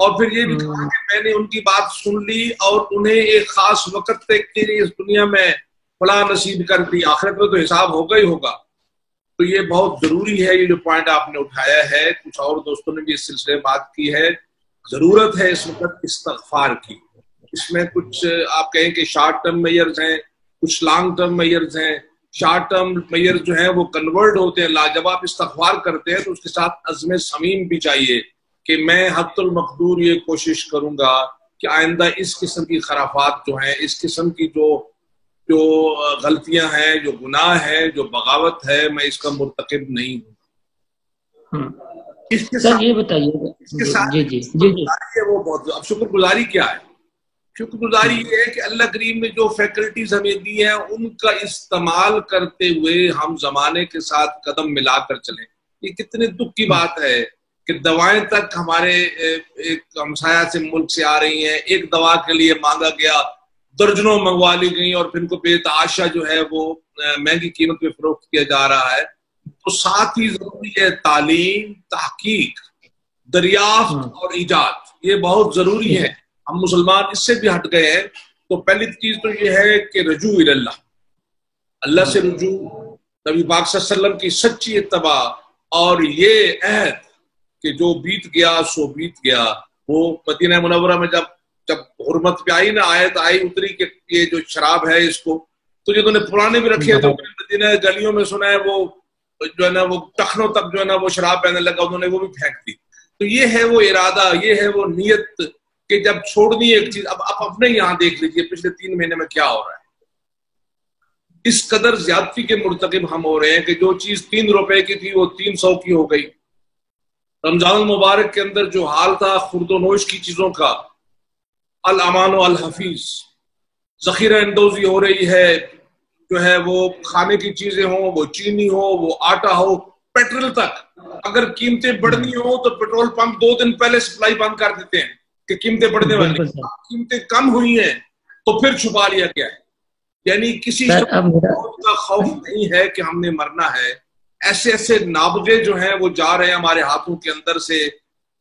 اور پھر یہ بھی کہا کہ میں نے ان کی بات سن لی اور انہیں ایک خاص وقت تک کے لیے اس دنیا میں فلاح نصیب کر دی، آخرت میں تو حساب ہوگا ہی ہوگا. تو یہ بہت ضروری ہے، یہ جو پوائنٹ آپ نے اٹھایا ہے. کچھ اور دوستوں نے بھی اس سلسلے میں بات کی ہے. ضرورت ہے اس وقت استغفار کی. اس میں کچھ آپ کہیں کہ شارٹ ٹرم میئرز ہیں، کچھ لانگ ٹرم میئرز ہیں. شارٹ ٹرم میئرز جو ہیں وہ کنورٹ ہوتے ہیں، جب آپ استغفار کرتے ہیں تو اس کے ساتھ عزم صمیم بھی چاہیے کہ میں حد المقدور یہ کوشش کروں گا کہ آئندہ اس قسم کی خرافات جو ہیں، اس قسم کی جو غلطیاں ہیں، جو گناہ ہے، جو بغاوت ہے، میں اس کا مرتکب نہیں ہوں. اس کے ساتھ یہ بتائیے وہ بہت اب شکر گزاری کیا ہے؟ شکر گزاری یہ ہے کہ اللہ کریم نے جو فیکلٹیز ہمیں دی ہیں ان کا استعمال کرتے ہوئے ہم زمانے کے ساتھ قدم ملا کر چلیں. یہ کتنے دکھ کی بات ہے کہ دوائیں تک ہمارے ایک ہمسایہ سے ملک سے آ رہی ہیں، ایک دوا کے لیے مانگا گیا، درجنوں منگوا لی گئیں اور پھر ان کو بے تحاشا جو ہے وہ مہنگی قیمت پہ فروخت کیا جا رہا ہے. تو ساتھ ہی ضروری ہے تعلیم، تحقیق، دریافت اور ایجاد. یہ بہت ضروری ہے. ہم مسلمان اس سے بھی ہٹ گئے ہیں. تو پہلی چیز تو یہ ہے کہ رجوع اللہ، اللہ سے رجوع، نبی پاک صلی اللہ علیہ وسلم کی سچی اتباع، اور یہ عہد کہ جو بیت گیا سو بیت گیا. وہ مدینہ منورہ میں جب حرمت پہ آئی نا، آیت آئی اتری کہ یہ جو شراب ہے اس کو تو جو نے پرانے بھی رکھے تو مدینہ گلیوں میں سنا ہے وہ جو ہے نا وہ ٹخنوں تک جو ہے نا وہ شراب پہنے لگا، انہوں نے وہ بھی پھینک دی. تو یہ ہے وہ ارادہ، یہ ہے وہ نیت کہ جب چھوڑنی ایک چیز. اب آپ اپنے یہاں دیکھ لیجئے پچھلے 3 مہینے میں کیا ہو رہا ہے. اس قدر زیادتی کے مرتکب ہم ہو رہے ہیں کہ جو چیز 3 روپے کی تھی وہ 300 کی ہو گئی. رمضان المبارک کے اندر جو حال تھا خورد و نوش کی چیزوں کا، الامان و الحفیظ، ذخیرہ اندوزی ہو رہی ہے، جو ہے وہ کھانے کی چیزیں ہوں، وہ چینی ہو، وہ آٹا ہو، پیٹرول تک. اگر قیمتیں بڑھنی ہو تو پیٹرول پمپ 2 دن پہلے سپلائی بند کر دیتے ہیں کہ قیمتیں بڑھنے والی. قیمتیں کم ہوئی ہیں تو پھر چھپا لیا گیا ہے. یعنی کسی موت کا خوف نہیں ہے کہ ہم نے مرنا ہے. ایسے ایسے نابغے جو ہیں وہ جا رہے ہیں ہمارے ہاتھوں کے اندر سے،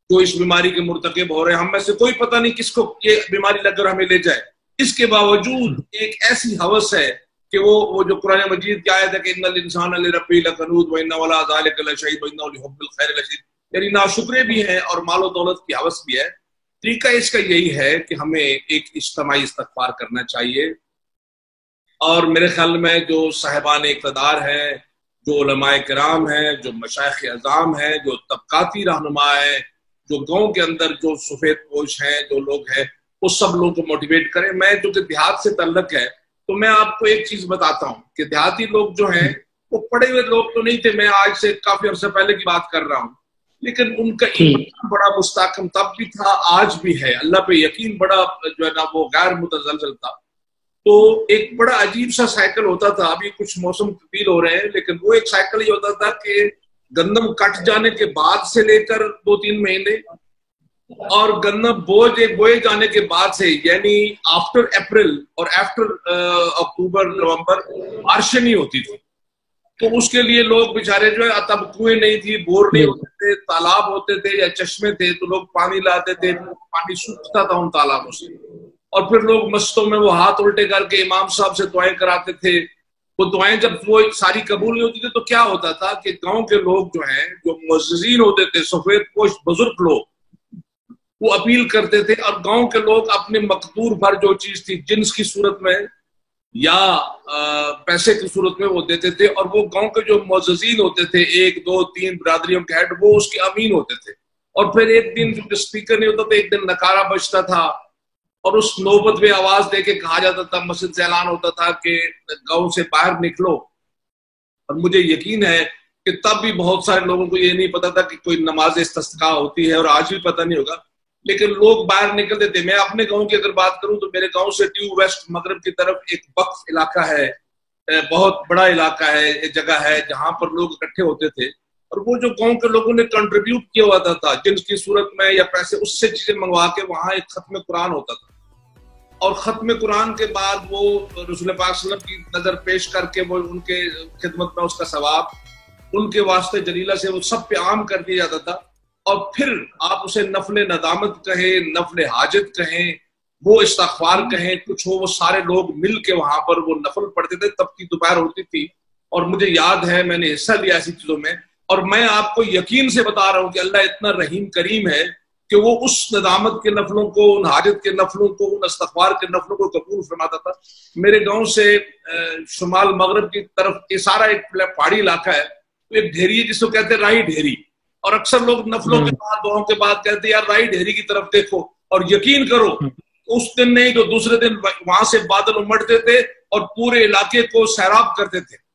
جو اس بیماری کے مرتکب ہو رہے ہیں. ہم میں سے کوئی پتہ نہیں کس کو یہ بیماری لگ کر ہمیں لے جائے. اس کے باوجود ایک ایسی ہوس ہے کہ وہ جو قرآن مجید کی آیت ہے کہ ان الانسان لربہ لکنود وانہ علی ذلک لشہید وانہ لحب الخیر لشدید، یعنی ناشکرے بھی ہیں اور مال و دولت کی ہوس بھی ہے. طریقہ اس کا یہی ہے کہ ہمیں ایک اجتماعی استغفار کرنا چاہیے. اور میرے خیال میں جو صاحبان اقتدار ہیں، جو علماء کرام ہیں، جو مشائخ اعظام ہیں، جو طبقاتی رہنما ہیں، جو گاؤں کے اندر جو سفید پوش ہیں، جو لوگ ہیں، وہ سب لوگوں کو موٹیویٹ کریں. میں جو کہ دیہات سے تعلق ہے تو میں آپ کو ایک چیز بتاتا ہوں کہ دیہاتی لوگ جو ہیں وہ پڑھے ہوئے لوگ تو نہیں تھے. میں آج سے کافی عرصے پہلے کی بات کر رہا ہوں، لیکن ان کا ایمان بڑا مستحکم تب بھی تھا، آج بھی ہے. اللہ پہ یقین بڑا جو ہے نا وہ غیر متزلزل تھا. تو ایک بڑا عجیب سا سائیکل ہوتا تھا. ابھی کچھ موسم تبدیل ہو رہے ہیں لیکن وہ ایک سائیکل ہی ہوتا تھا کہ گندم کٹ جانے کے بعد سے لے کر 2-3 مہینے اور گندم بوئے جانے کے بعد سے، یعنی آفٹر اپریل اور آفٹر اکتوبر نومبر بارشیں نہیں ہوتی تھی. تو اس کے لیے لوگ بیچارے جو ہے تب کنویں نہیں تھی، بور نہیں ہوتے تھے، تالاب ہوتے تھے یا چشمے تھے تو لوگ پانی لاتے تھے، پانی سوکھتا تھا ان تالابوں سے. اور پھر لوگ مسجدوں میں وہ ہاتھ الٹے کر کے امام صاحب سے دعائیں کراتے تھے. وہ دعائیں جب وہ ساری قبول نہیں ہوتی تھی تو کیا ہوتا تھا کہ گاؤں کے لوگ جو ہیں، جو معززین ہوتے تھے، سفید پوش بزرگ لوگ، وہ اپیل کرتے تھے اور گاؤں کے لوگ اپنے مقدور بھر جو چیز تھی جنس کی صورت میں یا پیسے کی صورت میں وہ دیتے تھے. اور وہ گاؤں کے جو معززین ہوتے تھے، 1 2 3 برادریوں کے ہیڈ، وہ اس کے امین ہوتے تھے. اور پھر ایک دن جو اسپیکر نہیں ہوتا تھا، ایک دن نکارا بجتا تھا اور اس نوبت میں آواز دے کے کہا جاتا تھا، مسجد سے اعلان ہوتا تھا کہ گاؤں سے باہر نکلو. اور مجھے یقین ہے کہ تب بھی بہت سارے لوگوں کو یہ نہیں پتا تھا کہ کوئی نماز استسقاء ہوتی ہے، اور آج بھی پتہ نہیں ہوگا، لیکن لوگ باہر نکلتے تھے. میں اپنے گاؤں کی اگر بات کروں تو میرے گاؤں سے ڈیو ویسٹ مغرب کی طرف ایک وقف علاقہ ہے، بہت بڑا علاقہ ہے، ایک جگہ ہے جہاں پر لوگ اکٹھے ہوتے تھے. اور وہ جو گاؤں کے لوگوں نے کنٹریبیوٹ کیا ہوتا تھا جنس کی صورت میں یا پیسے، اس سے چیزیں منگوا کے وہاں ایک ختم قرآن ہوتا تھا. اور ختم قرآن کے بعد وہ رسول پاک صلی اللہ علیہ وسلم کی نظر پیش کر کے وہ ان کے خدمت میں اس کا ثواب ان کے واسطے جلیلہ سے وہ سب پہ عام کر دیا جاتا تھا. اور پھر آپ اسے نفل ندامت کہیں، نفل حاجت کہیں، وہ استغفار کہیں، کچھ ہو، وہ سارے لوگ مل کے وہاں پر وہ نفل پڑھتے تھے. تب کی دوپہر ہوتی تھی اور مجھے یاد ہے میں نے حصہ لیا ایسی چیزوں میں. اور میں آپ کو یقین سے بتا رہا ہوں کہ اللہ اتنا رحیم کریم ہے کہ وہ اس ندامت کے نفلوں کو، ان حاجت کے نفلوں کو، ان استغفار کے نفلوں کو قبول فرماتا تھا. میرے گاؤں سے شمال مغرب کی طرف یہ سارا ایک پہاڑی علاقہ ہے، ایک ڈھیری ہے جس کو کہتے ہیں رائی ڈھیری. اور اکثر لوگ نفلوں کے بعد، دعاؤں کے بعد کہتے ہیں یار رائی ڈھیری کی طرف دیکھو. اور یقین کرو اس دن نہیں تو دوسرے دن وہاں سے بادل امڑتے تھے اور پورے علاقے کو سیراب کرتے تھے.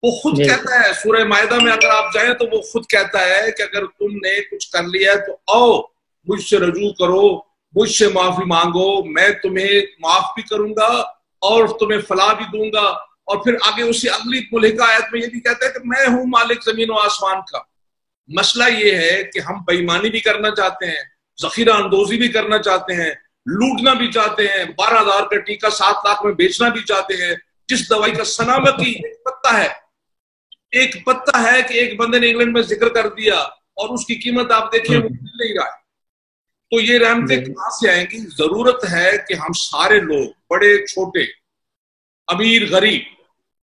وہ خود کہتا ہے سورہ مائدہ میں اگر آپ جائیں تو وہ خود کہتا ہے کہ اگر تم نے کچھ کر لیا ہے تو آؤ مجھ سے رجوع کرو، مجھ سے معافی مانگو، میں تمہیں معاف بھی کروں گا اور تمہیں فلاح بھی دوں گا. اور پھر آگے اسی اگلی ملحقہ آیت میں یہ بھی کہتا ہے کہ میں ہوں مالک زمین و آسمان کا. مسئلہ یہ ہے کہ ہم بے ایمانی بھی کرنا چاہتے ہیں، ذخیرہ اندوزی بھی کرنا چاہتے ہیں، لوٹنا بھی چاہتے ہیں، 12,000 کا ٹیکہ 7 لاکھ میں بیچنا بھی چاہتے ہیں. جس دوائی کا سنامتی ایک پتہ ہے کہ ایک بندے نے انگلینڈ میں ذکر کر دیا اور اس کی قیمت آپ دیکھیں وہ مل نہیں رہا ہے. تو یہ رحمتیں کہاں سے آئیں گی؟ ضرورت ہے کہ ہم سارے لوگ، بڑے چھوٹے، امیر غریب،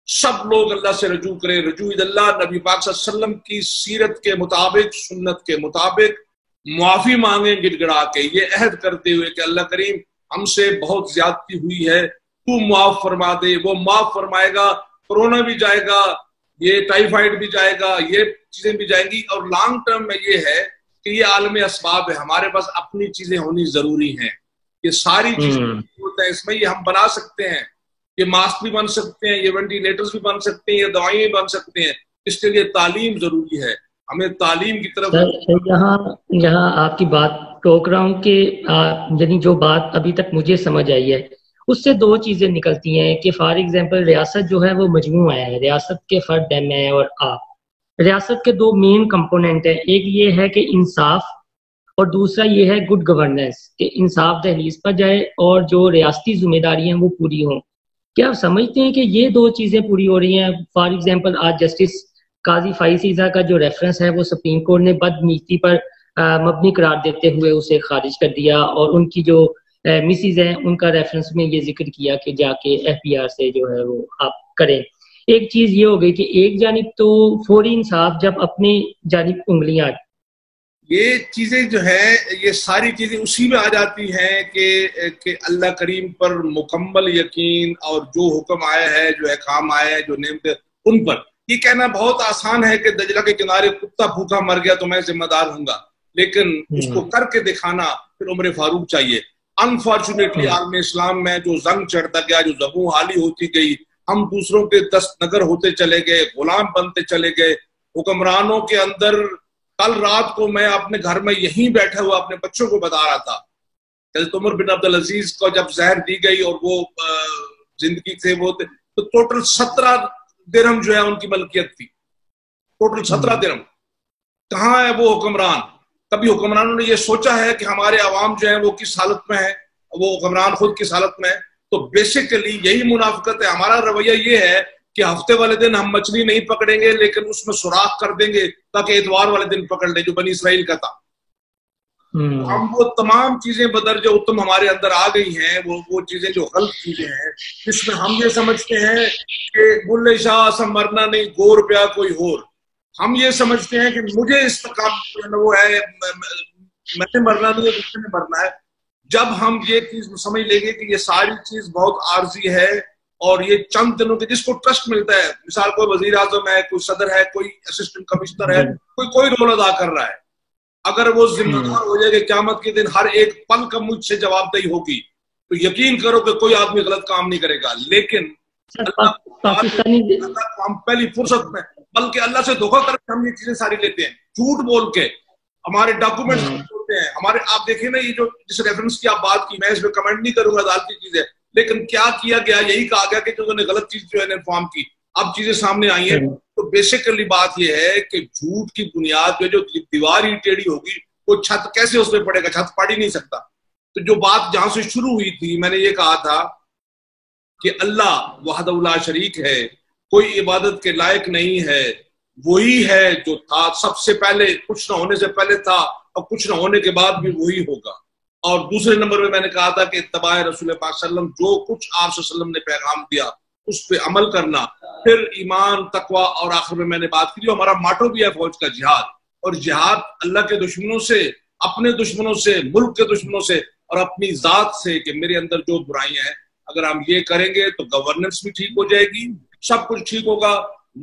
سب لوگ اللہ سے رجوع کریں. رجوع اللہ نبی پاک صلی اللہ علیہ وسلم کی سیرت کے مطابق، سنت کے مطابق معافی مانگیں گڑ گڑا کے، یہ عہد کرتے ہوئے کہ اللہ کریم ہم سے بہت زیادتی ہوئی ہے، تو معاف فرما دے. وہ معاف فرمائے گا. کورونا بھی جائے گا، یہ ٹائیفائڈ بھی جائے گا، یہ چیزیں بھی جائیں گی. اور لانگ ٹرم میں یہ ہے کہ یہ عالم اسباب ہے، ہمارے پاس اپنی چیزیں ہونی ضروری ہیں. یہ ساری چیزیں ہوتا ہے اس میں، یہ ہم بنا سکتے ہیں، یہ ماسک بھی بن سکتے ہیں، یہ وینٹیلیٹرز بھی بن سکتے ہیں، یہ دوائیں بھی بن سکتے ہیں. اس کے لیے تعلیم ضروری ہے، ہمیں تعلیم کی طرف. یہاں آپ کی بات ٹوک رہا ہوں کہ یعنی جو بات ابھی تک مجھے سمجھ آئی ہے اس سے 2 چیزیں نکلتی ہیں کہ فار ایگزامپل ریاست جو ہے وہ مجموعہ ہے، ریاست کے فرد ہیں میں اور آپ. ریاست کے 2 مین کمپوننٹ ہیں، ایک یہ ہے کہ انصاف اور دوسرا یہ ہے گڈ گورننس، کہ انصاف دہلیز پر جائے اور جو ریاستی ذمہ داری ہیں وہ پوری ہوں. کیا آپ سمجھتے ہیں کہ یہ 2 چیزیں پوری ہو رہی ہیں؟ فار ایگزامپل آج جسٹس قاضی فائز عیسیٰ کا جو ریفرنس ہے وہ سپریم کورٹ نے بدنیتی پر مبنی قرار دیتے ہوئے اسے خارج کر دیا، اور ان کی جو مسز ہیں ان کا ریفرنس میں یہ ذکر کیا کہ جا کے FBR سے جو ہے وہ آپ کریں. ایک چیز یہ ہو گئی کہ ایک جانب تو فوری انصاف جب اپنی جانب انگلیاں، یہ چیزیں جو ہے یہ ساری چیزیں اسی میں آ جاتی ہیں کہ اللہ کریم پر مکمل یقین، اور جو حکم آیا ہے، جو احکام آیا ہے، جو نعمتیں ان پر. یہ کہنا بہت آسان ہے کہ دجلہ کے کنارے کتا بھوکا مر گیا تو میں ذمہ دار ہوں گا، لیکن اس کو کر کے دکھانا پھر عمر فاروق چاہیے. انفارچونیٹلی عالم اسلام میں جو زنگ چڑھتا گیا، جو زبوں حالی ہوتی گئی، ہم دوسروں کے دست نگر ہوتے چلے گئے، غلام بنتے چلے گئے. حکمرانوں کے اندر، کل رات کو میں اپنے گھر میں یہیں بیٹھا ہوا اپنے بچوں کو بتا رہا تھا، حضرت عمر بن عبدالعزیز کو جب زہر دی گئی اور وہ زندگی سے وہ تو ٹوٹل 17 درہم جو ہے ان کی ملکیت تھی، ٹوٹل 17 درہم. کہاں ہے وہ حکمران؟ کبھی حکمرانوں نے یہ سوچا ہے کہ ہمارے عوام جو ہیں وہ کس حالت میں ہیں، وہ حکمران خود کس حالت میں ہے؟ تو بیسیکلی یہی منافقت ہے. ہمارا رویہ یہ ہے کہ ہفتے والے دن ہم مچھلی نہیں پکڑیں گے لیکن اس میں سوراخ کر دیں گے تاکہ اتوار والے دن پکڑ لیں، جو بنی اسرائیل کا تھا. ہم وہ تمام چیزیں بدر جو اتم ہمارے اندر آ گئی ہیں، وہ چیزیں جو غلط چیزیں ہیں، جس میں ہم یہ سمجھتے ہیں کہ بلے شاہ سم مرنا نہیں، 2 روپیہ کوئی اور. ہم یہ سمجھتے ہیں کہ مجھے اس کام وہ ہے، میں نے مرنا نہیں ہے، دوسرے نے مرنا ہے. جب ہم یہ چیز سمجھ لیں گے کہ یہ ساری چیز بہت عارضی ہے اور یہ چند دنوں کے، جس کو ٹرسٹ ملتا ہے، مثال کوئی وزیر اعظم ہے، کوئی صدر ہے، کوئی اسسٹنٹ کمشنر ہے، کوئی رول ادا کر رہا ہے، اگر وہ ذمہ دار ہو جائے کہ قیامت کے دن ہر ایک پل کا مجھ سے جواب دہی ہوگی، تو یقین کرو کہ کوئی آدمی غلط کام نہیں کرے گا. لیکن اللہ کو ہم پہلی فرصت میں، بلکہ اللہ سے دھوکہ کر کے ہم یہ چیزیں ساری لیتے ہیں، جھوٹ بول کے ہمارے ڈاکومنٹس ہوتے ہیں ہمارے. آپ دیکھیں نا، یہ جو جس ریفرنس کی آپ بات کی، میں اس پہ کمنٹ نہیں کروں گا، عدالتی چیز ہے، لیکن کیا کیا گیا؟ یہی کہا گیا کہ جو انہوں نے غلط چیز جو ہے انفارم کی، اب چیزیں سامنے آئی ہیں. تو بیسیکلی بات یہ ہے کہ جھوٹ کی بنیاد پہ جو دیوار ہی ٹیڑھی ہوگی، وہ چھت کیسے اس پہ پڑے گا؟ چھت پڑ ہی نہیں سکتا. تو جو بات جہاں سے شروع ہوئی تھی، میں نے یہ کہا تھا کہ اللہ وحدہ لا شریک ہے، کوئی عبادت کے لائق نہیں ہے، وہی ہے جو تھا سب سے پہلے، کچھ نہ ہونے سے پہلے تھا اور کچھ نہ ہونے کے بعد بھی وہی ہوگا. اور دوسرے نمبر میں نے کہا تھا کہ اتباع رسول پاک صلی اللہ علیہ وسلم، جو کچھ آپ صلی اللہ علیہ وسلم نے پیغام دیا اس پہ عمل کرنا، پھر ایمان، تقوی، اور آخر میں نے بات کی جو ہمارا ماٹو بھی ہے فوج کا، جہاد. اور جہاد اللہ کے دشمنوں سے، اپنے دشمنوں سے، ملک کے دشمنوں سے اور اپنی ذات سے، کہ میرے اندر جو برائیاں ہیں اگر ہم یہ کریں گے تو گورننس بھی ٹھیک ہو جائے گی، سب کچھ ٹھیک ہوگا.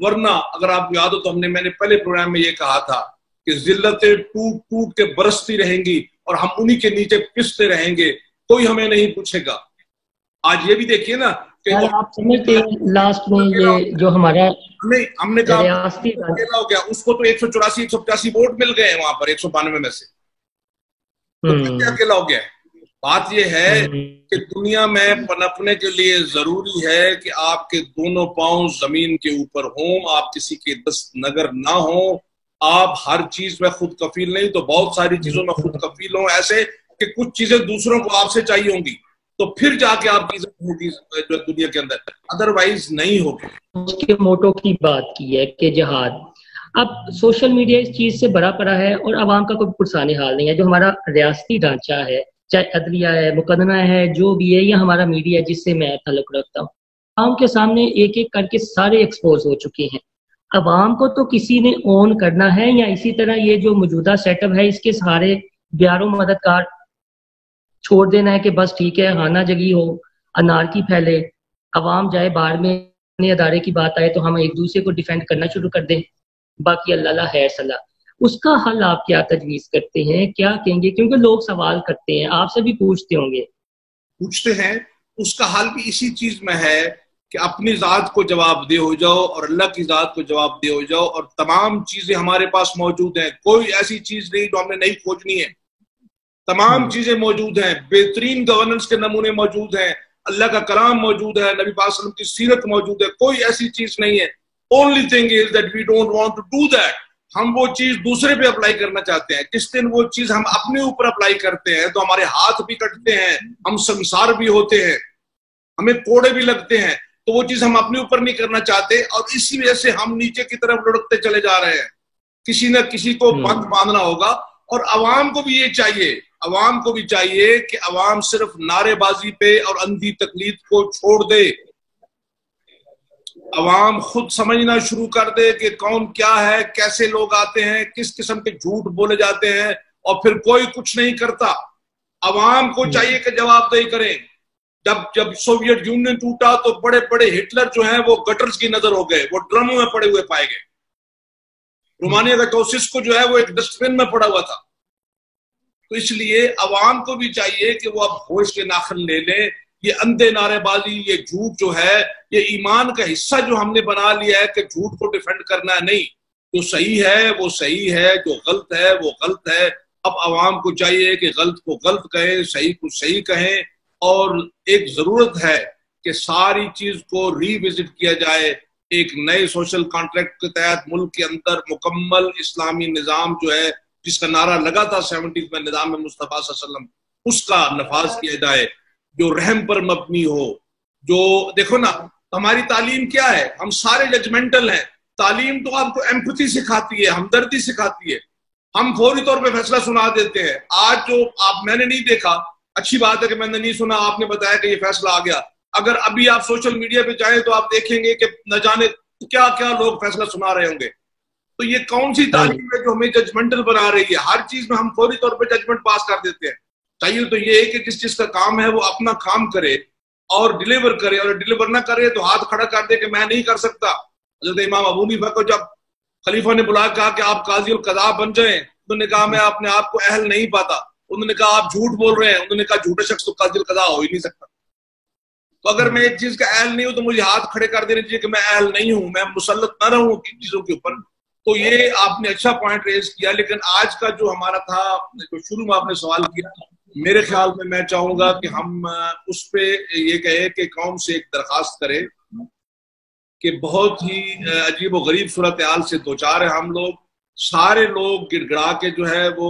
ورنہ اگر آپ کو یاد ہو تو میں نے پہلے پروگرام میں یہ کہا تھا کہ ذلتیں ٹوٹ ٹوٹ کے برستی رہیں گی اور ہم انہی کے نیچے پستے رہیں گے، کوئی ہمیں نہیں پوچھے گا. آج یہ بھی دیکھیے نا کہ آپ سمجھتے ہیں لاسٹ میں یہ جو ہمارا ہم نے کہا ریاستی اکیلا ہو گیا، اس کو تو 184 185 ووٹ مل گئے ہیں وہاں پر 192 میں سے، تو کیا اکیلا ہو گیا ہے. بات یہ ہے کہ دنیا میں پنپنے کے لیے ضروری ہے کہ آپ کے دونوں پاؤں زمین کے اوپر ہوں، آپ کسی کے دست نگر نہ ہوں. آپ ہر چیز میں خود کفیل نہیں تو بہت ساری چیزوں میں خود کفیل ہوں، ایسے کہ کچھ چیزیں دوسروں کو آپ سے چاہیے ہوں گی تو پھر جا کے آپ کی عزت ہوگی دنیا کے اندر، ادروائز نہیں ہوگی. اس کے موٹو کی بات کی ہے کہ جہاد. اب سوشل میڈیا اس چیز سے بڑا پڑا ہے اور عوام کا کوئی پرسان حال نہیں ہے. جو ہمارا ریاستی ڈھانچہ ہے، چاہے عدلیہ ہے، مقدمہ ہے، جو بھی ہے، یا ہمارا میڈیا جس سے میں تعلق رکھتا ہوں، عوام کے سامنے ایک ایک کر کے سارے ایکسپوز ہو چکے ہیں. عوام کو تو کسی نے اون کرنا ہے، یا اسی طرح یہ جو موجودہ سیٹ اپ ہے اس کے سارے بیاروں مددگار چھوڑ دینا ہے کہ بس ٹھیک ہے، ہانا جگی ہو، انارکی پھیلے، عوام جائے باہر میں ادارے کی بات آئے تو ہم ایک دوسرے کو ڈیفینڈ کرنا شروع کر دیں، باقی اللہ خیر صلاح. اس کا حل آپ کیا تجویز کرتے ہیں، کیا کہیں گے؟ کیونکہ لوگ سوال کرتے ہیں، آپ سے بھی پوچھتے ہوں گے. پوچھتے ہیں. اس کا حل بھی اسی چیز میں ہے کہ اپنی ذات کو جواب دہ ہو جاؤ اور اللہ کی ذات کو جواب دہ ہو جاؤ، اور تمام چیزیں ہمارے پاس موجود ہیں. کوئی ایسی چیز نہیں جو ہم نے نہیں کھوجنی ہے، تمام چیزیں موجود ہیں. بہترین گورننس کے نمونے موجود ہیں، اللہ کا کلام موجود ہے، نبی پاک صلی اللہ علیہ وسلم کی سیرت موجود ہے. کوئی ایسی چیز نہیں ہے. Only thing is that we don't want to do that. ہم وہ چیز دوسرے پہ اپلائی کرنا چاہتے ہیں. جس دن وہ چیز ہم اپنے اوپر اپلائی کرتے ہیں تو ہمارے ہاتھ بھی کٹتے ہیں، ہم سنسار بھی ہوتے ہیں، ہمیں کوڑے بھی لگتے ہیں. تو وہ چیز ہم اپنے اوپر نہیں کرنا چاہتے اور اسی وجہ سے ہم نیچے کی طرف لڑکتے چلے جا رہے ہیں. کسی نہ کسی کو بند باندھنا ہوگا. اور عوام کو بھی یہ چاہیے، عوام کو بھی چاہیے کہ عوام صرف نعرے بازی پہ اور اندھی تقلید کو چھوڑ دے. عوام خود سمجھنا شروع کر دے کہ کون کیا ہے، کیسے لوگ آتے ہیں، کس قسم کے جھوٹ بولے جاتے ہیں، اور پھر کوئی کچھ نہیں کرتا. عوام کو چاہیے کہ جواب دہی کریں. جب سوویت یونین ٹوٹا تو بڑے بڑے ہٹلر جو ہیں وہ گٹرز کی نظر ہو گئے، وہ ڈرموں میں پڑے ہوئے پائے گئے. رومانیہ کا چوسسکو جو ہے وہ ایک ڈسٹ بن میں پڑا ہوا تھا. تو اس لیے عوام کو بھی چاہیے کہ وہ اب ہوش کے ناخن لے لیں. یہ اندھے نعرے بازی، یہ جھوٹ جو ہے، یہ ایمان کا حصہ جو ہم نے بنا لیا ہے کہ جھوٹ کو ڈیفینڈ کرنا ہے. نہیں، جو صحیح ہے وہ صحیح ہے، جو غلط ہے وہ غلط ہے. اب عوام کو چاہیے کہ غلط کو غلط کہیں، صحیح کو صحیح کہیں. اور ایک ضرورت ہے کہ ساری چیز کو ری وزٹ کیا جائے. ایک نئے سوشل کانٹریکٹ کے تحت ملک کے اندر مکمل اسلامی نظام جو ہے، جس کا نعرہ لگا تھا 70s میں، نظام مصطفیٰ صلی اللہ علیہ وسلم، اس کا نفاذ کیا جائے جو رحم پر مبنی ہو. جو دیکھو نا ہماری تعلیم کیا ہے، ہم سارے ججمنٹل ہیں. تعلیم تو آپ کو ایمپتھی سکھاتی ہے، ہمدردی سکھاتی ہے. ہم فوری طور پہ فیصلہ سنا دیتے ہیں. آج جو میں نے نہیں دیکھا، اچھی بات ہے کہ میں نے نہیں سنا، آپ نے بتایا کہ یہ فیصلہ آ گیا. اگر ابھی آپ سوشل میڈیا پہ جائیں تو آپ دیکھیں گے کہ نہ جانے کیا کیا لوگ فیصلہ سنا رہے ہوں گے. تو یہ کون سی تعلیم ہے جو ہمیں ججمنٹل بنا رہی ہے؟ ہر چیز میں ہم فوری طور پہ ججمنٹ پاس کر دیتے ہیں. چاہیے تو یہ ہے کہ جس کا کام ہے وہ اپنا کام کرے اور ڈیلیور کرے، اور ڈیلیور نہ کرے تو ہاتھ کھڑا کر دے کہ میں نہیں کر سکتا. حضرت امام ابو حنیفہ کو جب خلیفہ نے بلا کہا کہ آپ قاضی القضاء بن جائیں، انہوں نے کہا میں اپنے آپ کو اہل نہیں پاتا. انہوں نے کہا آپ جھوٹ بول رہے ہیں. انہوں نے کہا جھوٹے شخص تو قاضی القضاء ہو ہی نہیں سکتا. تو اگر میں ایک چیز کا اہل نہیں ہوں تو مجھے ہاتھ کھڑے کر دینے چاہیے کہ میں اہل نہیں ہوں، میں مسلط نہ رہوں کن چیزوں کے اوپر. تو یہ آپ نے اچھا پوائنٹ ریز کیا. لیکن آج کا جو ہمارا تھا، جو شروع میں آپ نے سوال کیا، میرے خیال میں چاہوں گا کہ ہم اس پہ یہ کہیں کہ قوم سے ایک درخواست کرے کہ بہت ہی عجیب و غریب صورتحال سے دوچار ہیں ہم لوگ. سارے لوگ گڑ گڑا کے جو ہے وہ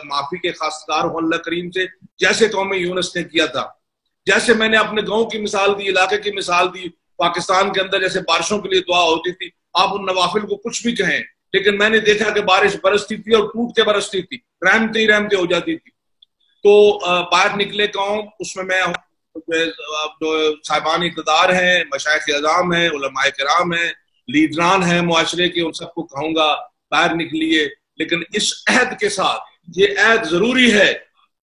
معافی کے خواستگار ہوں اللہ کریم سے، جیسے قوم یونس نے کیا تھا. جیسے میں نے اپنے گاؤں کی مثال دی، علاقے کی مثال دی، پاکستان کے اندر جیسے بارشوں کے لیے دعا ہوتی تھی، آپ ان نوافل کو کچھ بھی کہیں، لیکن میں نے دیکھا کہ بارش برستی تھی اور ٹوٹ کے برستی تھی، رحمتیں ہی رحمتیں ہو جاتی تھی. تو باہر نکلے قوم، اس میں جو صاحبان اقتدار ہیں، مشائخ اعظام ہیں، علماء کرام ہیں، لیڈران ہیں معاشرے کے، ان سب کو کہوں گا باہر نکلیے، لیکن اس عہد کے ساتھ، یہ عہد ضروری ہے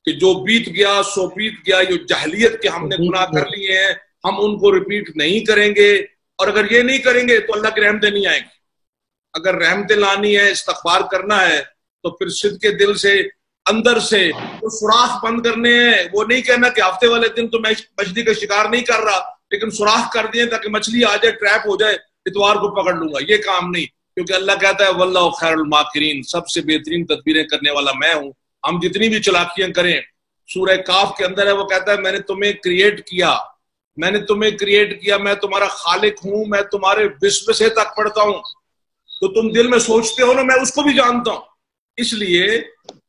کہ جو بیت گیا سو بیت گیا، جو جہلیت کے ہم نے گناہ کر لیے ہیں ہم ان کو ریپیٹ نہیں کریں گے. اور اگر یہ نہیں کریں گے تو اللہ کی رحمتیں نہیں آئیں گی. اگر رحمتیں لانی ہے، استغفار کرنا ہے، تو پھر صدق کے دل سے اندر سے وہ سوراخ بند کرنے ہیں. وہ نہیں کہنا کہ ہفتے والے دن تو میں مچھلی کا شکار نہیں کر رہا، لیکن سوراخ کر دیں تاکہ مچھلی آ جائے، ٹریپ ہو جائے، اتوار کو پکڑ لوں گا. یہ کام نہیں، کیونکہ اللہ کہتا ہے واللہ خیر الماکرین، سب سے بہترین تدبیریں کرنے والا میں ہوں. ہم جتنی بھی چلاکیاں کریں، سورہ کاف کے اندر ہے، وہ کہتا ہے میں نے تمہیں کریٹ کیا، میں نے تمہیں کریٹ کیا، میں تمہارا خالق ہوں، میں تمہارے وسوسے تک پڑھتا ہوں. تو تم دل میں سوچتے ہو نا، میں اس کو بھی جانتا ہوں. اس لیے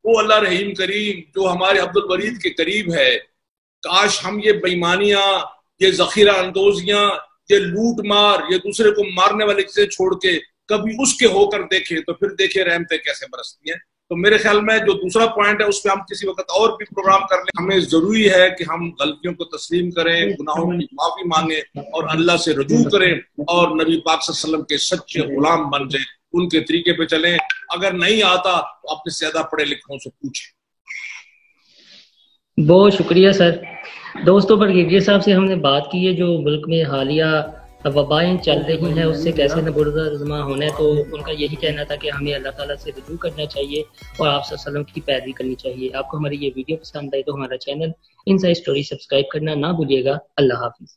وہ اللہ رحیم کریم جو ہمارے عبد الورید کے قریب ہے، کاش ہم یہ بےایمانیاں، یہ ذخیرہ اندوزیاں، یہ لوٹ مار، یہ دوسرے کو مارنے والی چیزیں چھوڑ کے کبھی اس کے ہو کر دیکھیں، تو پھر دیکھیں رحمتیں کیسے برستی ہیں. تو میرے خیال میں جو دوسرا پوائنٹ ہے اس پہ ہم کسی وقت اور بھی پروگرام کر لیں. ہمیں ضروری ہے کہ ہم غلطیوں کو تسلیم کریں، گناہوں کی معافی مانگیں اور اللہ سے رجوع کریں، اور نبی پاک صلی اللہ علیہ وسلم کے سچے غلام بن جائیں، ان کے طریقے پہ چلیں. اگر نہیں آتا تو اپنے سے زیادہ پڑھے لکھوں سے پوچھیں. بہت شکریہ سر. دوستوں، برگیڈیئر صاحب سے ہم نے بات کی ہے جو ملک میں حالیہ وبائیں چل رہی ہیں اس سے کیسے نبردازمہ ہونا ہے. تو ان کا یہی کہنا تھا کہ ہمیں اللہ تعالیٰ سے رجوع کرنا چاہیے اور آپ صلی اللہ علیہ وسلم کی پیروی کرنی چاہیے. آپ کو ہماری یہ ویڈیو پسند آئی تو ہمارا چینل انسائیڈ اسٹوری سبسکرائب کرنا نہ بھولیے گا. اللہ حافظ.